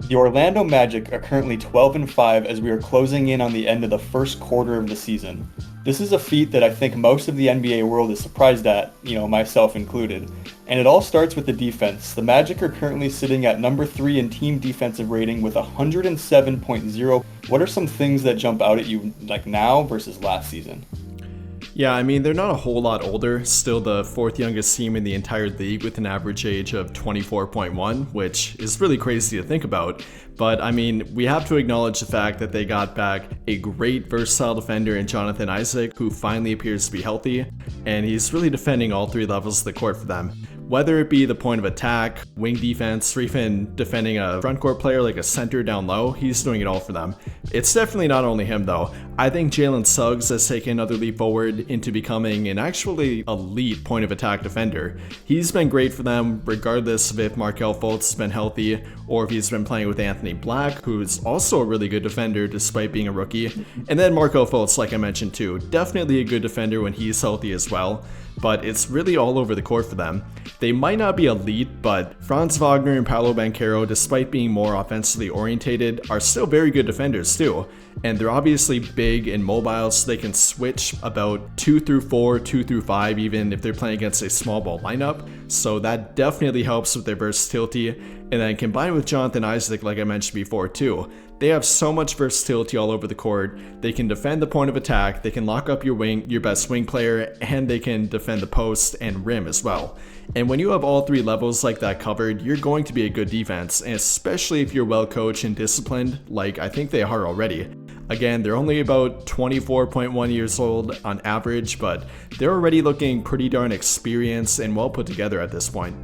The Orlando Magic are currently 12-5 as we are closing in on the end of the first quarter of the season. This is a feat that I think most of the NBA world is surprised at, myself included. And it all starts with the defense. The Magic are currently sitting at number 3 in team defensive rating with 107.0. What are some things that jump out at you like now versus last season? Yeah, I mean, they're not a whole lot older, still the fourth youngest team in the entire league with an average age of 24.1, which is really crazy to think about. But I mean, we have to acknowledge the fact that they got back a great versatile defender in Jonathan Isaac, who finally appears to be healthy, and he's really defending all three levels of the court for them. Whether it be the point of attack, wing defense, or even defending a front court player like a center down low, he's doing it all for them. It's definitely not only him though. I think Jalen Suggs has taken another leap forward into becoming an actually elite point of attack defender. He's been great for them regardless of if Markelle Fultz has been healthy or if he's been playing with Anthony Black, who's also a really good defender despite being a rookie. And then Markelle Fultz, like I mentioned too, definitely a good defender when he's healthy as well. But it's really all over the court for them. They might not be elite, but Franz Wagner and Paolo Banchero, despite being more offensively orientated, are still very good defenders too. And they're obviously big and mobile, so they can switch about 2 through 4, 2 through 5, even if they're playing against a small ball lineup. So that definitely helps with their versatility. And then combined with Jonathan Isaac, like I mentioned before too, they have so much versatility all over the court. They can defend the point of attack, they can lock up your best wing player, and they can defend the post and rim as well. And when you have all three levels like that covered, you're going to be a good defense, and especially if you're well coached and disciplined, like I think they are already. Again, they're only about 24.1 years old on average, but they're already looking pretty darn experienced and well put together at this point.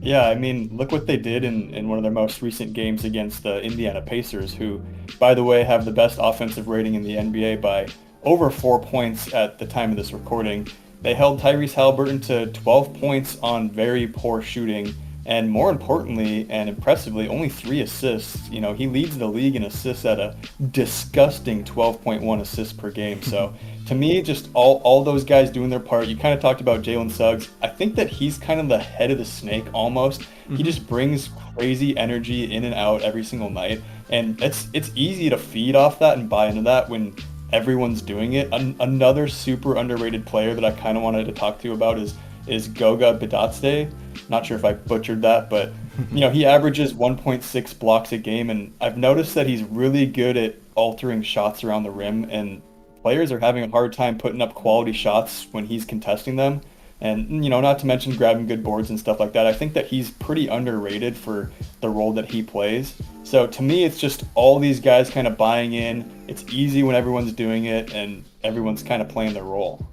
Yeah, I mean, look what they did in one of their most recent games against the Indiana Pacers, who, by the way, have the best offensive rating in the NBA by over 4 points at the time of this recording. They held Tyrese Haliburton to 12 points on very poor shooting, and more importantly and impressively, only 3 assists. He leads the league in assists at a disgusting 12.1 assists per game. So to me, just all those guys doing their part. You kind of talked about Jalen Suggs. I think that he's kind of the head of the snake almost. He just brings crazy energy in and out every single night, and it's easy to feed off that and buy into that when everyone's doing it. Another super underrated player that I kind of wanted to talk to you about is Goga Bitadze. Not sure if I butchered that, but he averages 1.6 blocks a game, and I've noticed that he's really good at altering shots around the rim, and players are having a hard time putting up quality shots when he's contesting them. And, not to mention grabbing good boards and stuff like that. I think that he's pretty underrated for the role that he plays. So to me, it's just all these guys kind of buying in. It's easy when everyone's doing it and everyone's kind of playing their role.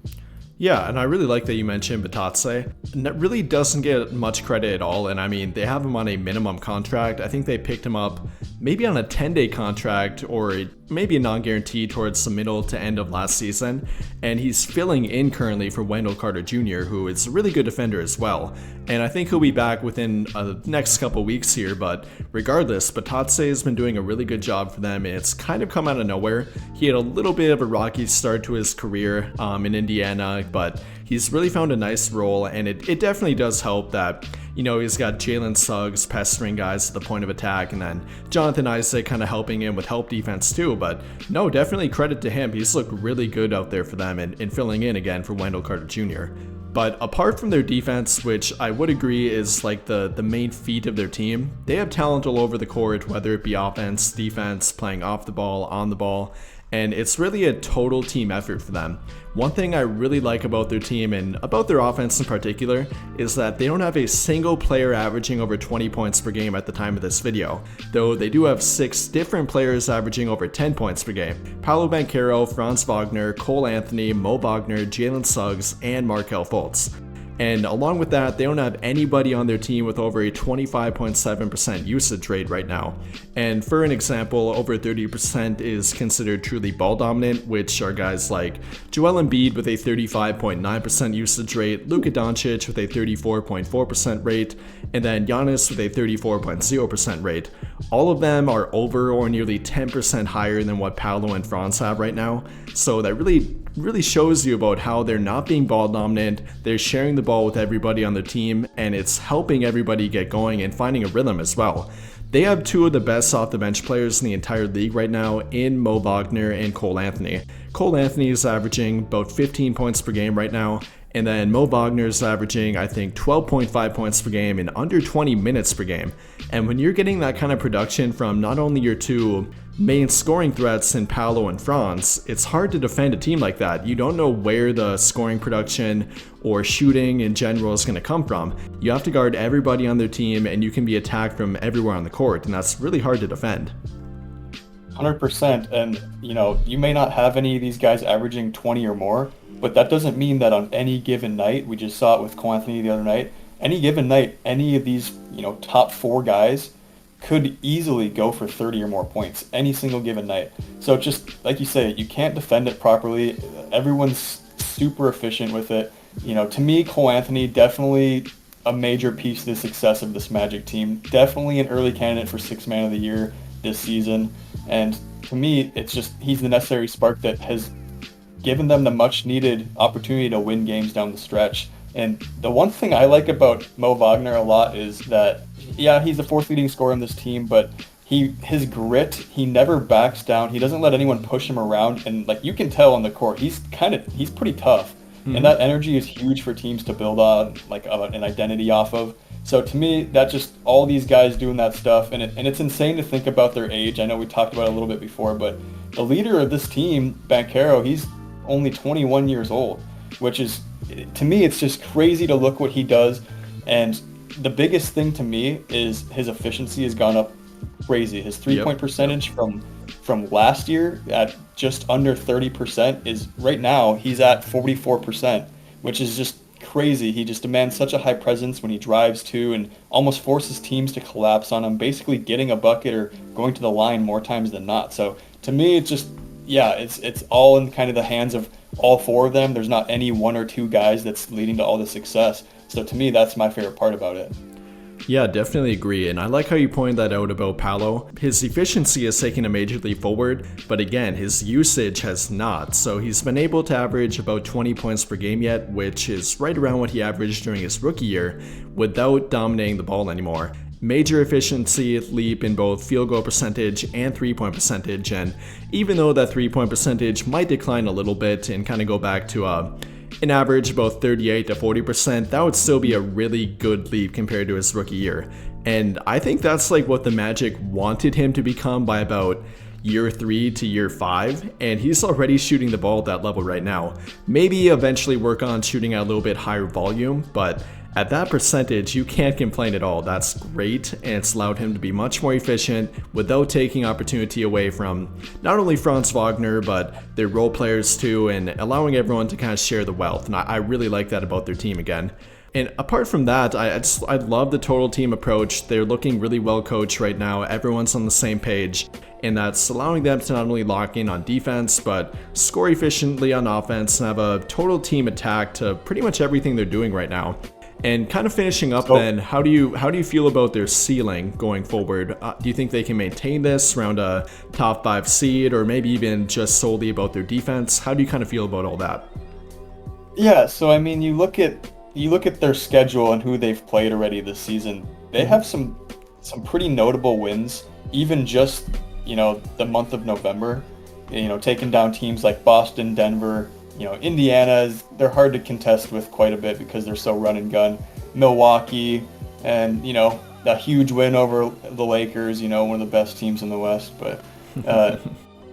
Yeah, and I really like that you mentioned Bitadze. That really doesn't get much credit at all, and I mean, they have him on a minimum contract. I think they picked him up maybe on a 10-day contract or maybe a non-guarantee towards the middle to end of last season, and he's filling in currently for Wendell Carter Jr., who is a really good defender as well. And I think he'll be back within the next couple weeks here, but regardless, Bitadze has been doing a really good job for them, and it's kind of come out of nowhere. He had a little bit of a rocky start to his career in Indiana, but he's really found a nice role, and it definitely does help that, he's got Jalen Suggs pestering guys at the point of attack, and then Jonathan Isaac kind of helping him with help defense too. But no, definitely credit to him. He's looked really good out there for them and filling in again for Wendell Carter Jr. But apart from their defense, which I would agree is like the main feat of their team, they have talent all over the court, whether it be offense, defense, playing off the ball, on the ball, and it's really a total team effort for them. One thing I really like about their team and about their offense in particular is that they don't have a single player averaging over 20 points per game at the time of this video, though they do have 6 different players averaging over 10 points per game. Paolo Banchero, Franz Wagner, Cole Anthony, Mo Wagner, Jalen Suggs, and Markelle Fultz. And along with that, they don't have anybody on their team with over a 25.7% usage rate right now. And for an example, over 30% is considered truly ball dominant, which are guys like Joel Embiid with a 35.9% usage rate, Luka Doncic with a 34.4% rate, and then Giannis with a 34.0% rate. All of them are over or nearly 10% higher than what Paolo and Franz have right now. So that really really shows you about how they're not being ball dominant, they're sharing the ball with everybody on their team, and it's helping everybody get going and finding a rhythm as well. They have two of the best off the bench players in the entire league right now in Mo Wagner and Cole Anthony. Cole Anthony is averaging about 15 points per game right now, and then Mo Wagner is averaging, I think, 12.5 points per game in under 20 minutes per game. And when you're getting that kind of production from not only your two main scoring threats in Paolo and Franz, it's hard to defend a team like that. You don't know where the scoring production or shooting in general is going to come from. You have to guard everybody on their team, and you can be attacked from everywhere on the court, and that's really hard to defend. 100%. And, you may not have any of these guys averaging 20 or more, but that doesn't mean that on any given night, we just saw it with Cole Anthony the other night, any given night, any of these, top 4 guys could easily go for 30 or more points any single given night. So just like you say, you can't defend it properly. Everyone's super efficient with it. To me, Cole Anthony, definitely a major piece of the success of this Magic team. Definitely an early candidate for 6th Man of the Year this season. And to me, it's just he's the necessary spark that has given them the much needed opportunity to win games down the stretch. And the one thing I like about Mo Wagner a lot is that, yeah, he's the 4th leading scorer on this team, but his grit, he never backs down. He doesn't let anyone push him around, and you can tell on the court, he's pretty tough. Mm-hmm. And that energy is huge for teams to build on an identity off of. So to me, that just all these guys doing that stuff, and it's insane to think about their age. I know we talked about it a little bit before, but the leader of this team, Banchero, he's only 21 years old, which is, to me, it's just crazy to look what he does. And the biggest thing to me is his efficiency has gone up crazy. His three-point percentage from last year at just under 30% is right now he's at 44%, which is just crazy. He just demands such a high presence when he drives too, and almost forces teams to collapse on him, basically getting a bucket or going to the line more times than not. So to me, it's just, yeah, it's all in kind of the hands of all 4 of them. There's not any 1 or 2 guys that's leading to all the success. So to me, that's my favorite part about it. Yeah, definitely agree, and I like how you pointed that out about Paolo. His efficiency has taken a major leap forward, but again, his usage has not. So he's been able to average about 20 points per game yet, which is right around what he averaged during his rookie year, without dominating the ball anymore. Major efficiency leap in both field goal percentage and 3-point percentage, and even though that 3-point percentage might decline a little bit and kind of go back to an average about 38 to 40%, that would still be a really good leap compared to his rookie year. And I think that's what the Magic wanted him to become by about year 3 to year 5, and he's already shooting the ball at that level right now. Maybe eventually work on shooting at a little bit higher volume, but at that percentage, you can't complain at all. That's great, and it's allowed him to be much more efficient without taking opportunity away from not only Franz Wagner, but their role players too, and allowing everyone to kind of share the wealth. And I really like that about their team again. And apart from that, I love the total team approach. They're looking really well coached right now. Everyone's on the same page, and that's allowing them to not only lock in on defense, but score efficiently on offense and have a total team attack to pretty much everything they're doing right now. And kind of finishing up then, how do you feel about their ceiling going forward? Do you think they can maintain this around a top 5 seed, or maybe even just solely about their defense? How do you kind of feel about all that? Yeah, so I mean, you look at their schedule and who they've played already this season. They have some pretty notable wins, even just the month of November. Taking down teams like Boston, Denver. Indiana, they're hard to contest with quite a bit because they're so run and gun. Milwaukee, and, a huge win over the Lakers, one of the best teams in the West. But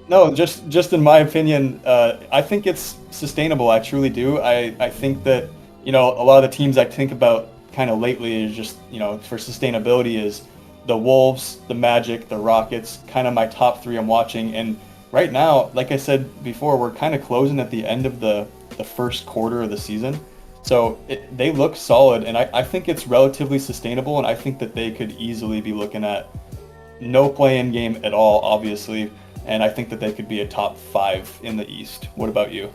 no, just in my opinion, I think it's sustainable. I truly do. I think that, a lot of the teams I think about kind of lately is just, for sustainability is the Wolves, the Magic, the Rockets, kind of my top 3 I'm watching. And right now, like I said before, we're kind of closing at the end of the first quarter of the season. So they look solid, and I think it's relatively sustainable, and I think that they could easily be looking at no play-in game at all, obviously, and I think that they could be a top 5 in the East. What about you?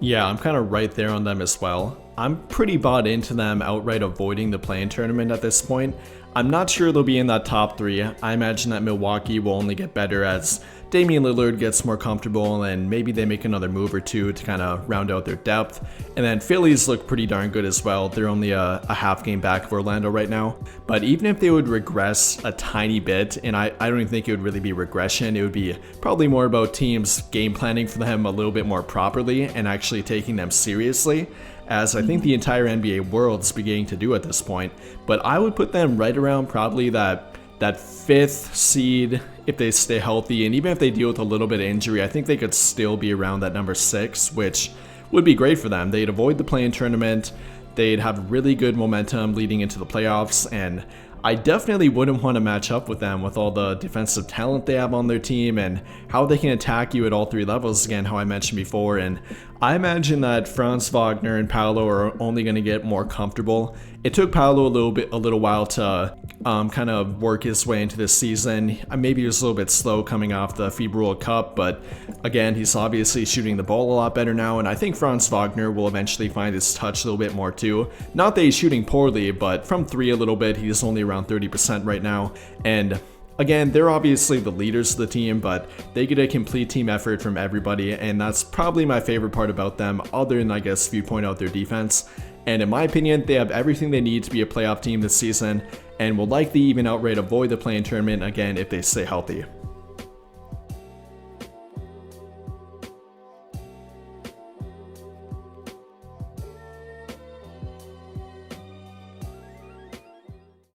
Yeah, I'm kind of right there on them as well. I'm pretty bought into them outright avoiding the play-in tournament at this point. I'm not sure they'll be in that top 3. I imagine that Milwaukee will only get better as Damian Lillard gets more comfortable and maybe they make another move or two to kind of round out their depth. And then Phillies look pretty darn good as well. They're only a half game back of Orlando right now. But even if they would regress a tiny bit, and I don't even think it would really be regression, it would be probably more about teams game planning for them a little bit more properly and actually taking them seriously, as I think the entire NBA world's beginning to do at this point. But I would put them right around probably that fifth seed if they stay healthy, and even if they deal with a little bit of injury, I think they could still be around that number 6, which would be great for them. They'd avoid the play-in tournament, they'd have really good momentum leading into the playoffs, and I definitely wouldn't want to match up with them with all the defensive talent they have on their team and how they can attack you at all 3 levels, again, how I mentioned before. And I imagine that Franz Wagner and Paolo are only going to get more comfortable. It took Paolo a little while to kind of work his way into this season. Maybe he was a little bit slow coming off the FIBA World Cup, but again, he's obviously shooting the ball a lot better now, and I think Franz Wagner will eventually find his touch a little bit more too. Not that he's shooting poorly, but from 3 a little bit, he's only around 30% right now, and again, they're obviously the leaders of the team, but they get a complete team effort from everybody, and that's probably my favorite part about them, other than, I guess, if you point out their defense. And in my opinion, they have everything they need to be a playoff team this season, and will likely even outright avoid the play-in tournament again if they stay healthy.